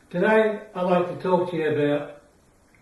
Today I'd like to talk to you about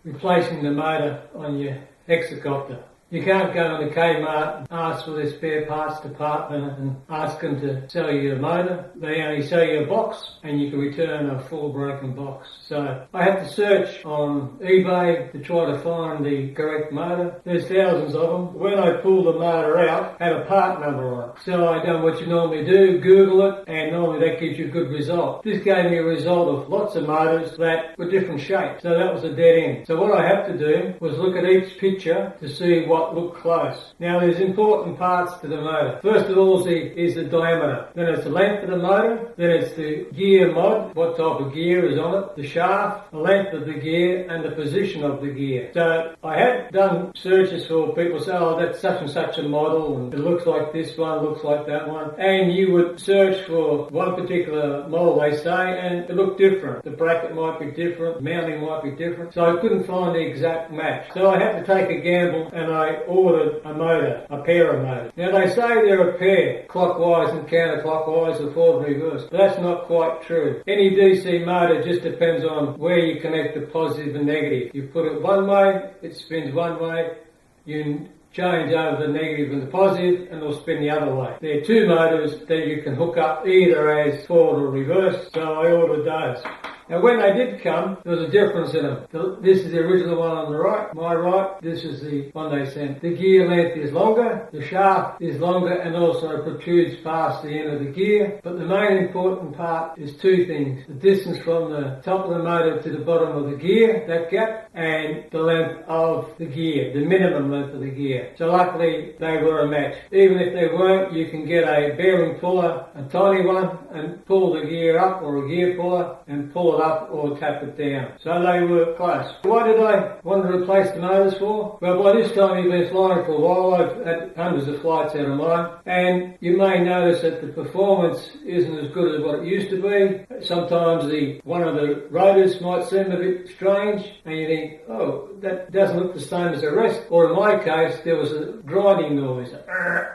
replacing the motor on your Hexacopter. You can't go into Kmart and ask for their spare parts department and ask them to sell you a motor. They only sell you a box and you can return a full broken box. So I had to search on eBay to try to find the correct motor. There's thousands of them. When I pulled the motor out, it had a part number on it. So I done what you normally do, Google it, and normally that gives you a good result. This gave me a result of lots of motors that were different shapes. So that was a dead end. So what I had to do was look at each picture to see what looked close. Now there's important parts to the motor. First of all is the diameter. Then it's the length of the motor. Then it's the gear mod, what type of gear is on it, the shaft, the length of the gear, and the position of the gear. So I had done searches for people say, oh, that's such and such a model, and it looks like this one, looks like that one. And you would search for one particular model, they say, and it looked different. The bracket might be different, the mounting might be different. So I couldn't find the exact match. So I had to take a gamble and I ordered a motor, a pair of motors. Now they say they're a pair, clockwise and counterclockwise or forward and reverse, but that's not quite true. Any DC motor just depends on where you connect the positive and negative. You put it one way, it spins one way. You change over the negative and the positive and it'll spin the other way. There are two motors that you can hook up either as forward or reverse, so I ordered those. Now when they did come, there was a difference in them. This is the original one on the right, my right. This is the one they sent. The gear length is longer, the shaft is longer and also protrudes past the end of the gear. But the main important part is two things. The distance from the top of the motor to the bottom of the gear, that gap, and the length of the gear, the minimum length of the gear. So luckily they were a match. Even if they weren't, you can get a bearing puller, a tiny one, and pull the gear up, or a gear puller and pull it up or tap it down. So they were close. Why did I want to replace the motors for? Well, by this time you've been flying for a while. I've had hundreds of flights out of mine, and you may notice that the performance isn't as good as what it used to be. Sometimes one of the rotors might seem a bit strange and you think, oh, that doesn't look the same as the rest. Or in my case, there was a grinding noise.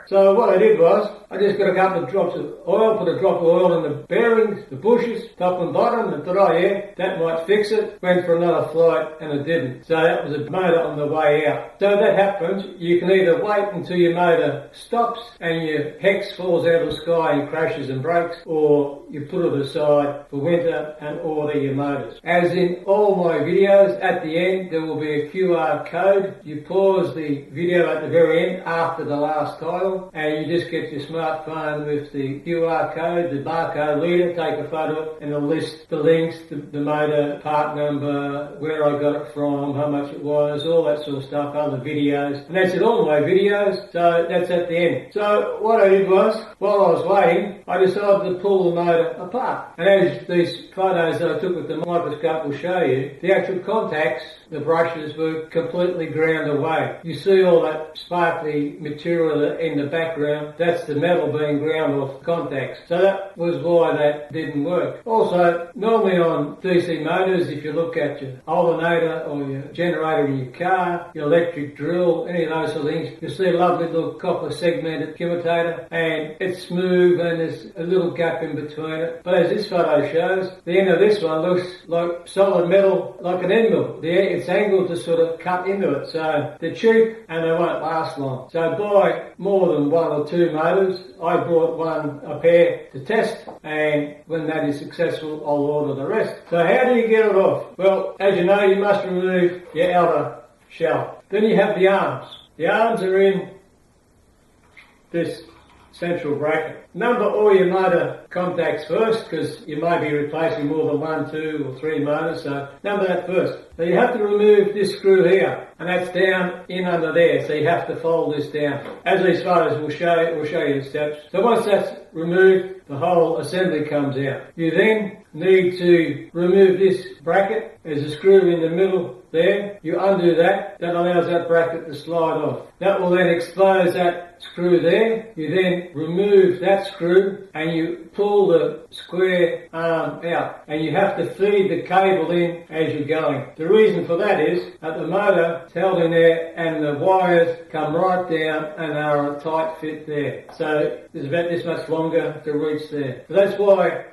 So what I did was, I just got a couple of drops of oil, put a drop of oil in the bearings, the bushes, top and bottom, and thought, oh yeah, that might fix it. Went for another flight and it didn't. So that was a motor on the way out. So that happens, you can either wait until your motor stops and your hex falls out of the sky and crashes and breaks, or you put it aside for winter and order your motors. As in all my videos, at the end there will be a QR code. You pause the video at the very end after the last title and you just get your smartphone with the QR code, the barcode reader, take a photo and it'll list the links, the motor, part number, where I got it from, how much it was, all that sort of stuff, other videos. And that's in all my videos, so that's at the end. So what I did was, while I was waiting, I decided to pull the motor apart. And as these photos that I took with the microscope will show you, the actual contacts, the brushes, were completely ground away. You see all that sparkly material in the background, that's the metal being ground off contacts. So that was why that didn't work. Also, normally on DC motors, if you look at your alternator or your generator in your car, your electric drill, any of those sort of things, you'll see a lovely little copper segmented commutator and it's smooth and there's a little gap in between it. But as this photo shows, the end of this one looks like solid metal, like an end mill. It's angled to sort of cut into it. So they're cheap and they won't last long. So buy more than one or two motors. I bought a pair to test, and when that is successful, I'll order the rest. So how do you get it off? Well, as you know, you must remove your outer shell. Then you have the arms. The arms are in this central bracket. Number all your motor contacts first, because you may be replacing more than 1, 2 or 3 motors, so number that first. So you have to remove this screw here, and that's down in under there, so you have to fold this down. As these photos will show you the steps. So once that's removed, the whole assembly comes out. You then need to remove this bracket. There's a screw in the middle there. You undo that. That allows that bracket to slide off. That will then expose that screw there. You then remove that screw and you pull the square arm out. And you have to feed the cable in as you're going. The reason for that is that the motor is held in there and the wires come right down and are a tight fit there. So there's about this much longer to reach there. So that's why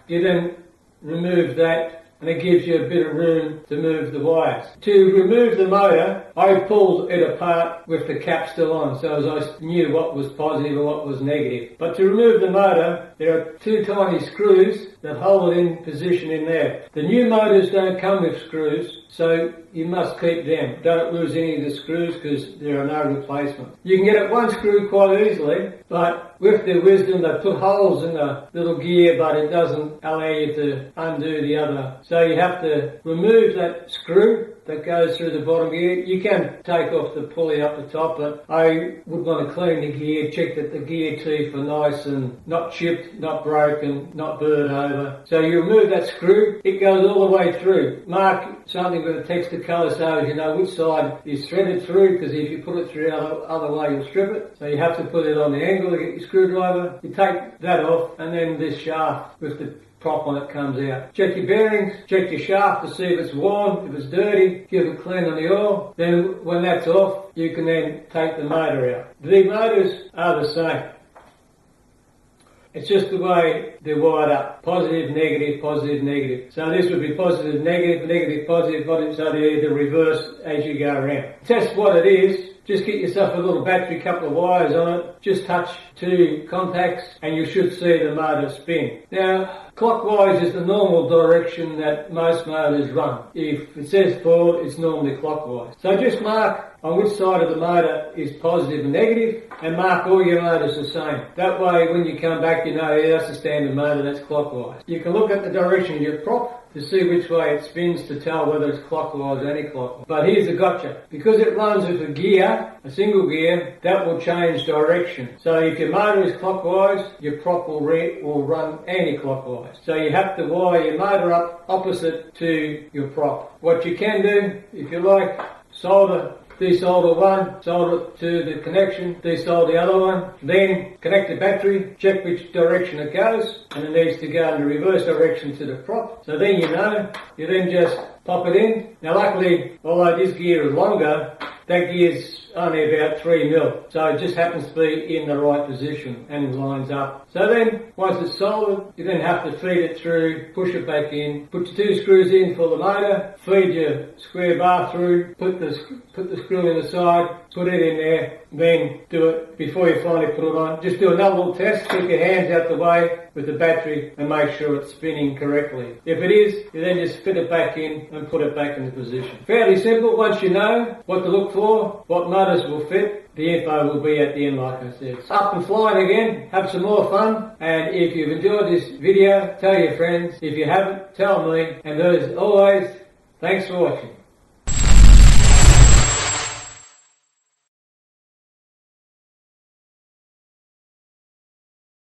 you then remove that and it gives you a bit of room to move the wires. To remove the motor, I pulled it apart with the cap still on, so as I knew what was positive and what was negative. But to remove the motor, there are two tiny screws that hold it in position in there. The new motors don't come with screws, so you must keep them. Don't lose any of the screws because there are no replacements. You can get it one screw quite easily, but with their wisdom they put holes in the little gear, but it doesn't allow you to undo the other. So you have to remove that screw that goes through the bottom gear. You can take off the pulley up the top, but I would want to clean the gear, check that the gear teeth are nice and not chipped, not broken, not burnt over. So you remove that screw, it goes all the way through. Mark something with a texture colour so you know which side is threaded through, because if you put it through the other way you'll strip it. So you have to put it on the angle to get your screwdriver. You take that off, and then this shaft with the prop on it comes out. Check your bearings, check your shaft to see if it's worn, if it's dirty, give it a clean on the oil. Then when that's off, you can then take the motor out. The motors are the same. It's just the way they're wired up. Positive, negative, positive, negative. So this would be positive, negative, negative, positive, positive, so they're the reverse as you go around. Test what it is. Just get yourself a little battery, couple of wires on it. Just touch two contacts and you should see the motor spin. Now, clockwise is the normal direction that most motors run. If it says forward, it's normally clockwise. So just mark on which side of the motor is positive and negative, and mark all your motors the same. That way when you come back you know, yeah, that's the standard motor, that's clockwise. You can look at the direction of your prop to see which way it spins to tell whether it's clockwise or anti-clockwise. But here's the gotcha. Because it runs with a gear, a single gear, that will change direction. So if your motor is clockwise, your prop will run anti-clockwise. So you have to wire your motor up opposite to your prop. What you can do, if you like, desolder one, solder it to the connection, desolder the other one, then connect the battery, check which direction it goes, and it needs to go in the reverse direction to the prop. So then you know, you then just pop it in. Now luckily, although this gear is longer, that gear's only about 3 mil, so it just happens to be in the right position and lines up. So then, once it's soldered, you then have to feed it through, push it back in, put your two screws in for the motor, feed your square bar through, put the screw in the side, put it in there, then do it before you finally put it on. Just do another little test, keep your hands out the way with the battery and make sure it's spinning correctly. If it is, you then just fit it back in and put it back into position. Fairly simple. Once you know what to look for, what motors will fit, the info will be at the end, like I said. Up and flying again, have some more fun, and if you've enjoyed this video, tell your friends. If you haven't, tell me, and as always, thanks for watching.